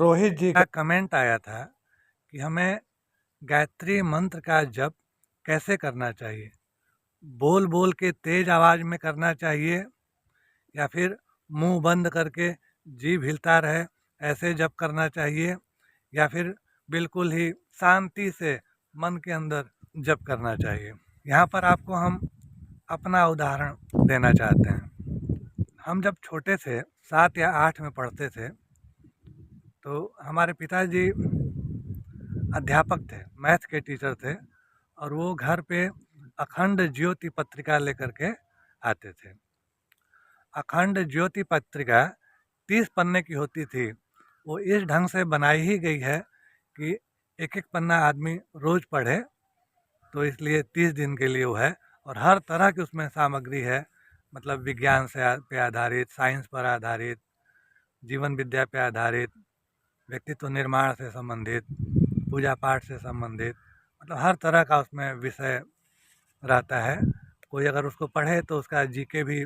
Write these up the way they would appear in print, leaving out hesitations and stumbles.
रोहित जी का कमेंट आया था कि हमें गायत्री मंत्र का जप कैसे करना चाहिए। बोल बोल के तेज आवाज़ में करना चाहिए या फिर मुंह बंद करके जीभ हिलता रहे ऐसे जप करना चाहिए या फिर बिल्कुल ही शांति से मन के अंदर जप करना चाहिए। यहाँ पर आपको हम अपना उदाहरण देना चाहते हैं। हम जब छोटे थे 7 या 8 में पढ़ते थे तो हमारे पिताजी अध्यापक थे, मैथ के टीचर थे और वो घर पे अखंड ज्योति पत्रिका लेकर के आते थे। अखंड ज्योति पत्रिका 30 पन्ने की होती थी। वो इस ढंग से बनाई ही गई है कि एक एक पन्ना आदमी रोज पढ़े, तो इसलिए 30 दिन के लिए वो है और हर तरह की उसमें सामग्री है। मतलब विज्ञान से पे आधारित, साइंस पर आधारित, जीवन विद्या पे आधारित, व्यक्तित्व निर्माण से संबंधित, पूजा पाठ से संबंधित, मतलब हर तरह का उसमें विषय रहता है। कोई अगर उसको पढ़े तो उसका जीके भी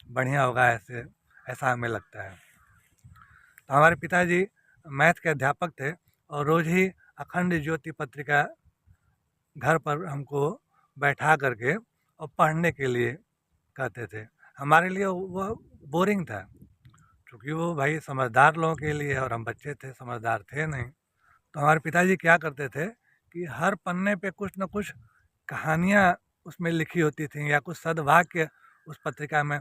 बढ़िया होगा, ऐसा हमें लगता है। तो हमारे पिताजी मैथ के अध्यापक थे और रोज़ ही अखंड ज्योति पत्रिका घर पर हमको बैठा करके और पढ़ने के लिए कहते थे। हमारे लिए वो बोरिंग था क्योंकि वो भाई समझदार लोगों के लिए और हम बच्चे थे, समझदार थे नहीं। तो हमारे पिताजी क्या करते थे कि हर पन्ने पे कुछ न कुछ कहानियाँ उसमें लिखी होती थी या कुछ सद्वाक्य उस पत्रिका में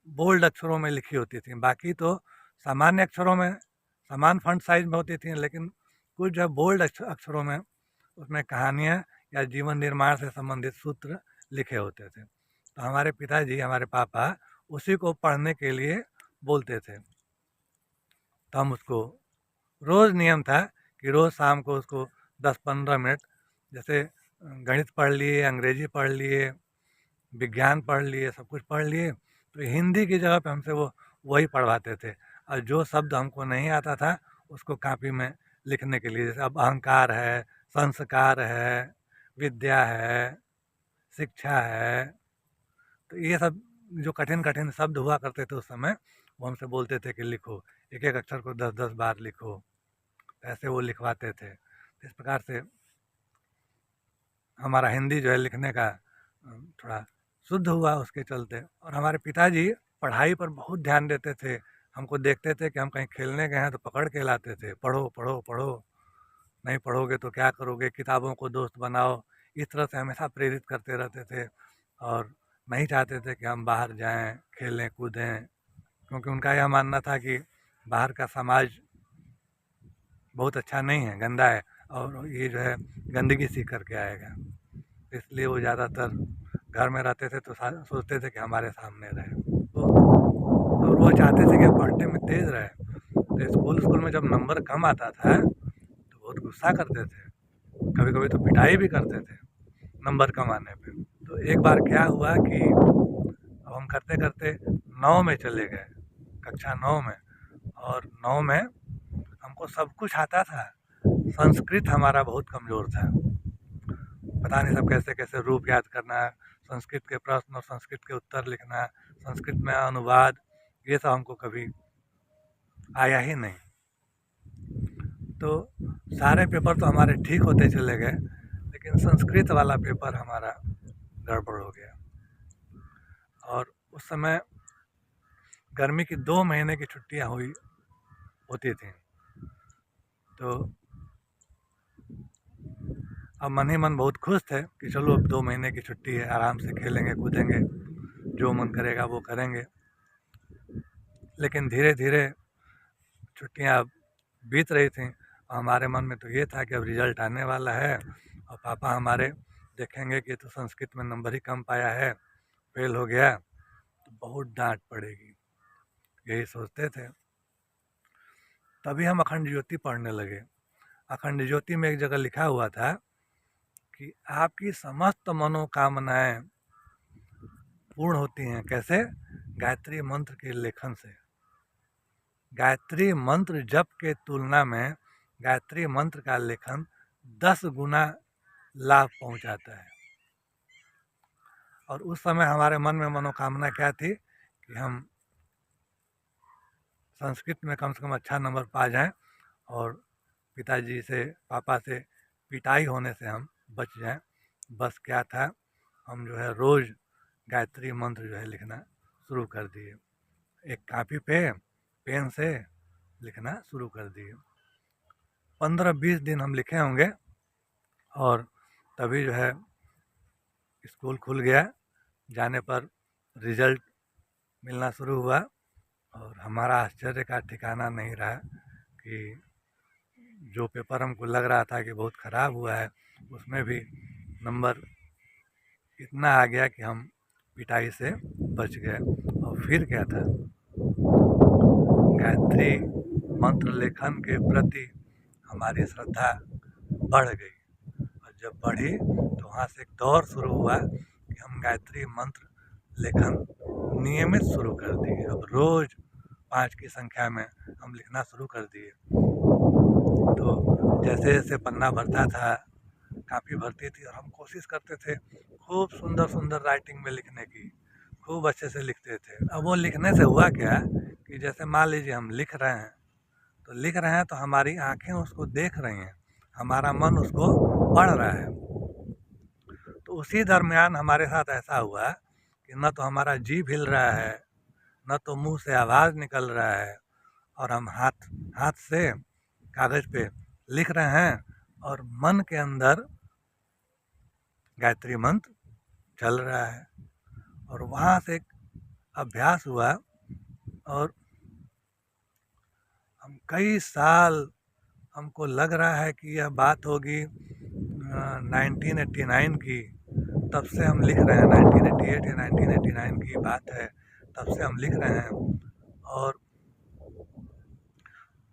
बोल्ड अक्षरों में लिखी होती थी। बाकी तो सामान्य अक्षरों में, समान फॉन्ट साइज में होती थी, लेकिन कुछ जो बोल्ड अक्षरों में उसमें कहानियाँ या जीवन निर्माण से संबंधित सूत्र लिखे होते थे। तो हमारे पिताजी, हमारे पापा उसी को पढ़ने के लिए बोलते थे। तो हम उसको रोज़ नियम था कि रोज़ शाम को उसको 10-15 मिनट, जैसे गणित पढ़ लिए, अंग्रेजी पढ़ लिए, विज्ञान पढ़ लिए, सब कुछ पढ़ लिए, तो हिंदी की जगह पे हमसे वो वही पढ़वाते थे। और जो शब्द हमको नहीं आता था उसको कापी में लिखने के लिए, जैसे अब अहंकार है, संस्कार है, विद्या है, शिक्षा है, तो ये सब जो कठिन कठिन शब्द हुआ करते थे उस समय, वो हमसे बोलते थे कि लिखो, एक एक अक्षर को 10-10 बार लिखो। ऐसे वो लिखवाते थे। इस प्रकार से हमारा हिंदी जो है लिखने का थोड़ा शुद्ध हुआ उसके चलते। और हमारे पिताजी पढ़ाई पर बहुत ध्यान देते थे। हमको देखते थे कि हम कहीं खेलने गए हैं तो पकड़ के लाते थे, पढ़ो पढ़ो पढ़ो, नहीं पढ़ोगे तो क्या करोगे, किताबों को दोस्त बनाओ। इस तरह से हमेशा प्रेरित करते रहते थे और नहीं चाहते थे कि हम बाहर जाएं, खेलें कूदें, क्योंकि उनका यह मानना था कि बाहर का समाज बहुत अच्छा नहीं है, गंदा है और ये जो है गंदगी सीख करके आएगा। इसलिए वो ज़्यादातर घर में रहते थे तो सोचते थे कि हमारे सामने रहे। तो वो चाहते थे कि पढ़ने में तेज़ रहे। तो स्कूल में जब नंबर कम आता था तो बहुत गुस्सा करते थे, कभी कभी तो पिटाई भी करते थे नंबर कम आने पे। तो एक बार क्या हुआ कि अब हम करते करते 9 में चले गए, कक्षा 9 में, और 9 में हमको सब कुछ आता था, संस्कृत हमारा बहुत कमज़ोर था। पता नहीं सब कैसे कैसे रूप याद करना, संस्कृत के प्रश्न और संस्कृत के उत्तर लिखना, संस्कृत में अनुवाद, ये सब हमको कभी आया ही नहीं। तो सारे पेपर तो हमारे ठीक होते चले गए, लेकिन संस्कृत वाला पेपर हमारा गड़बड़ हो गया। और उस समय गर्मी की 2 महीने की छुट्टियाँ होती थी। तो अब मन ही मन बहुत खुश थे कि चलो अब 2 महीने की छुट्टी है, आराम से खेलेंगे कूदेंगे, जो मन करेगा वो करेंगे। लेकिन धीरे धीरे छुट्टियाँ अब बीत रही थीं और हमारे मन में तो ये था कि अब रिजल्ट आने वाला है और पापा हमारे देखेंगे कि तो संस्कृत में नंबर ही कम पाया है, फेल हो गया, तो बहुत डांट पड़ेगी, यही सोचते थे। तभी हम अखंड ज्योति पढ़ने लगे। अखंड ज्योति में एक जगह लिखा हुआ था कि आपकी समस्त मनोकामनाएं पूर्ण होती हैं। कैसे? गायत्री मंत्र के लेखन से। गायत्री मंत्र जप के तुलना में गायत्री मंत्र का लेखन 10 गुना लाभ पहुंचाता है। और उस समय हमारे मन में मनोकामना क्या थी कि हम संस्कृत में कम से कम अच्छा नंबर पा जाएं और पिताजी से, पापा से पिटाई होने से हम बच जाएं। बस क्या था, हम जो है रोज़ गायत्री मंत्र जो है लिखना शुरू कर दिए। एक कापी पे पेन से लिखना शुरू कर दिए। 15-20 दिन हम लिखे होंगे और तभी जो है स्कूल खुल गया। जाने पर रिजल्ट मिलना शुरू हुआ और हमारा आश्चर्य का ठिकाना नहीं रहा कि जो पेपर हमको लग रहा था कि बहुत ख़राब हुआ है, उसमें भी नंबर इतना आ गया कि हम पिटाई से बच गए। और फिर क्या था, गायत्री मंत्र लेखन के प्रति हमारी श्रद्धा बढ़ गई। और जब बढ़ी तो वहाँ से एक दौर शुरू हुआ कि हम गायत्री मंत्र लेखन नियमित शुरू कर दिए। अब रोज़ 5 की संख्या में हम लिखना शुरू कर दिए। तो जैसे जैसे पन्ना भरता था, कापी भरती थी, और हम कोशिश करते थे खूब सुंदर सुंदर राइटिंग में लिखने की, खूब अच्छे से लिखते थे। अब वो लिखने से हुआ क्या कि जैसे मान लीजिए हम लिख रहे हैं, तो लिख रहे हैं तो हमारी आंखें उसको देख रही हैं, हमारा मन उसको पढ़ रहा है। तो उसी दरमियान हमारे साथ ऐसा हुआ कि न तो हमारा जीभ हिल रहा है, न तो मुंह से आवाज़ निकल रहा है, और हम हाथ हाथ से कागज़ पे लिख रहे हैं और मन के अंदर गायत्री मंत्र चल रहा है। और वहाँ से एक अभ्यास हुआ और हम कई साल, हमको लग रहा है कि यह बात होगी 1989 की, तब से हम लिख रहे हैं। 1988 या 1989 की बात है, तब से हम लिख रहे हैं। और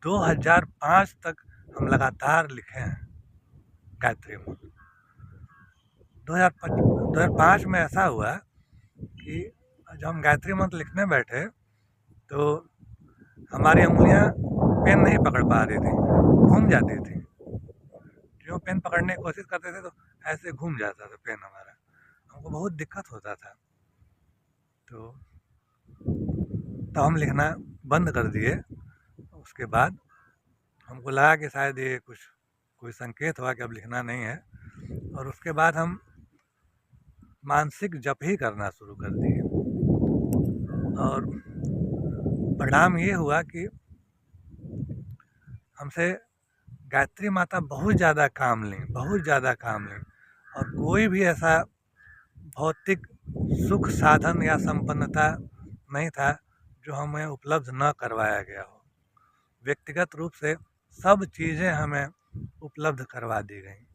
2005 तक हम लगातार लिखे हैं गायत्री मंत्र। 2005 में ऐसा हुआ कि जब हम गायत्री मंत्र लिखने बैठे तो हमारी उंगलियां पेन नहीं पकड़ पा रही थी, घूम जाती थी। जो पेन पकड़ने की कोशिश करते थे तो ऐसे घूम जाता था पेन हमारा, हमको बहुत दिक्कत होता था। तो हम लिखना बंद कर दिए। उसके बाद हमको लगा कि शायद ये कोई संकेत हुआ कि अब लिखना नहीं है, और उसके बाद हम मानसिक जप ही करना शुरू कर दिए। और परिणाम ये हुआ कि हमसे गायत्री माता बहुत ज़्यादा काम लें, बहुत ज़्यादा काम लें। और कोई भी ऐसा भौतिक सुख साधन या संपन्नता नहीं था जो हमें उपलब्ध न करवाया गया हो। व्यक्तिगत रूप से सब चीज़ें हमें उपलब्ध करवा दी गई।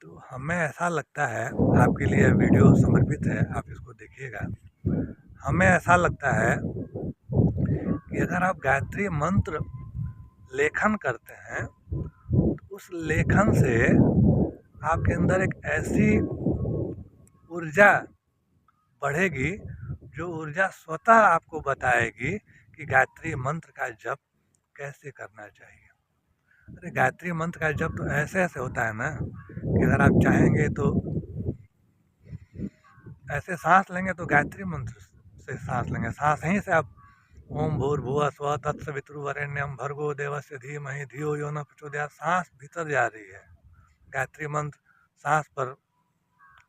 तो हमें ऐसा लगता है, आपके लिए वीडियो समर्पित है, आप इसको देखिएगा। हमें ऐसा लगता है कि अगर आप गायत्री मंत्र लेखन करते हैं तो उस लेखन से आपके अंदर एक ऐसी ऊर्जा बढ़ेगी जो ऊर्जा स्वतः आपको बताएगी कि गायत्री मंत्र का जप कैसे करना चाहिए। अरे गायत्री मंत्र का जप तो ऐसे ऐसे होता है ना कि अगर आप चाहेंगे तो ऐसे सांस लेंगे तो गायत्री मंत्र से सांस लेंगे, सांस ही से आप ओम भूर्भुवः स्वः तत्सवितुर्वरेण्यं भर्गो देवस्य धीमहि धियो यो न प्रचोदयात्, सांस भीतर जा रही है, गायत्री मंत्र सांस पर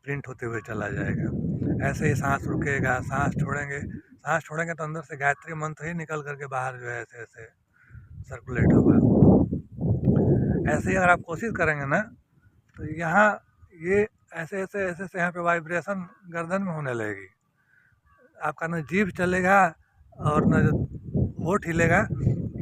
प्रिंट होते हुए चला जाएगा। ऐसे ही सांस रुकेगा, सांस छोड़ेंगे तो अंदर से गायत्री मंत्र ही निकल करके बाहर जो है ऐसे ऐसे सर्कुलेट होगा। ऐसे ही अगर आप कोशिश करेंगे ना तो यहाँ ये ऐसे ऐसे ऐसे ऐसे यहाँ पे वाइब्रेशन गर्दन में होने लगेगी। आपका न जीभ चलेगा और न जो होठ हिलेगा,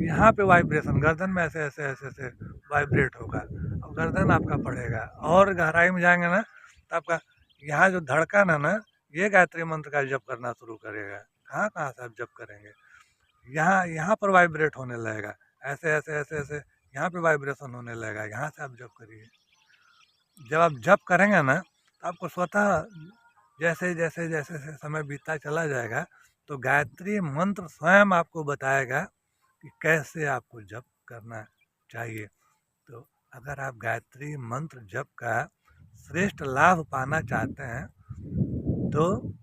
यहाँ पे वाइब्रेशन गर्दन में ऐसे ऐसे ऐसे ऐसे वाइब्रेट होगा और गर्दन आपका बढ़ेगा। और गहराई में जाएंगे ना तो आपका यहाँ जो धड़कन है ना, ये गायत्री मंत्र का जप करना शुरू करेगा। कहाँ कहाँ से आप जप करेंगे, यहाँ पर वाइब्रेट होने लगेगा, ऐसे ऐसे ऐसे ऐसे यहाँ पे वाइब्रेशन होने लगेगा, यहाँ से आप जप करिए। जब आप जप करेंगे ना तो आपको स्वतः जैसे जैसे जैसे समय बीतता चला जाएगा तो गायत्री मंत्र स्वयं आपको बताएगा कि कैसे आपको जप करना चाहिए। तो अगर आप गायत्री मंत्र जप का श्रेष्ठ लाभ पाना चाहते हैं तो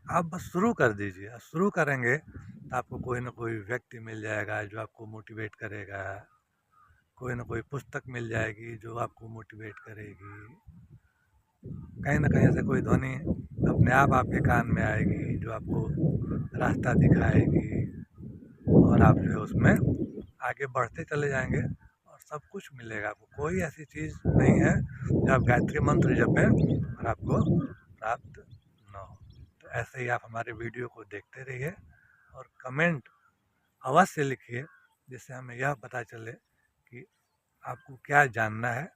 आप बस शुरू कर दीजिए। शुरू करेंगे तो आपको कोई ना कोई व्यक्ति मिल जाएगा जो आपको मोटिवेट करेगा, कोई ना कोई पुस्तक मिल जाएगी जो आपको मोटिवेट करेगी, कहीं ना कहीं से कोई ध्वनि अपने आप आपके कान में आएगी जो आपको रास्ता दिखाएगी और आप जो है उसमें आगे बढ़ते चले जाएंगे और सब कुछ मिलेगा आपको। कोई ऐसी चीज़ नहीं है जो आप गायत्री मंत्र जपें और आपको प्राप्त न हो। तो ऐसे ही आप हमारे वीडियो को देखते रहिए और कमेंट अवश्य लिखिए, जिससे हमें यह पता चले कि आपको क्या जानना है